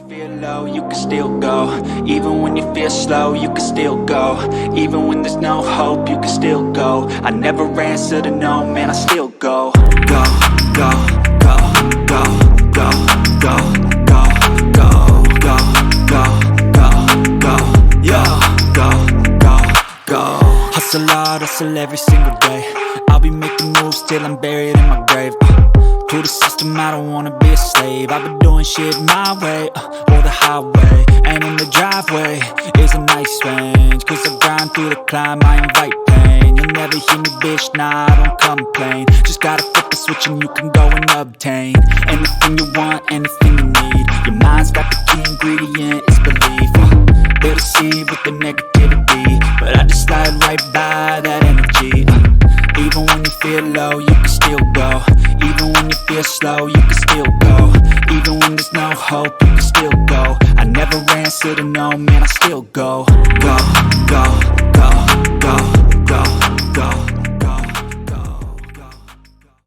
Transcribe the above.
feel low, you can still go. Even when you feel slow, you can still go. Even when there's no hope, you can still go. I never answer to no, man, I still go. Go, go, go, go, go, go, go, go, go, go, go, go, yo, go, go, go. Hustle hard, hustle every single day. I'll be making moves till I'm buried in my grave. To the system, I don't wanna be a slave. I've been doing shit my way, or the highway. And in the driveway is a nice range. Cause I grind through the climb, I invite pain. You'll never hear me, bitch, nah, I don't complain. Just gotta flip the switch and you can go and obtain anything you want, anything you need. Your mind's got the key ingredient, it's belief. They'll deceive with the negativity, but I just slide right by that energy. Even when you feel low, you can still go. Even when you feel slow, you can still go. Even when there's no hope, you can still go. I never answer to no, man, I still go. Go,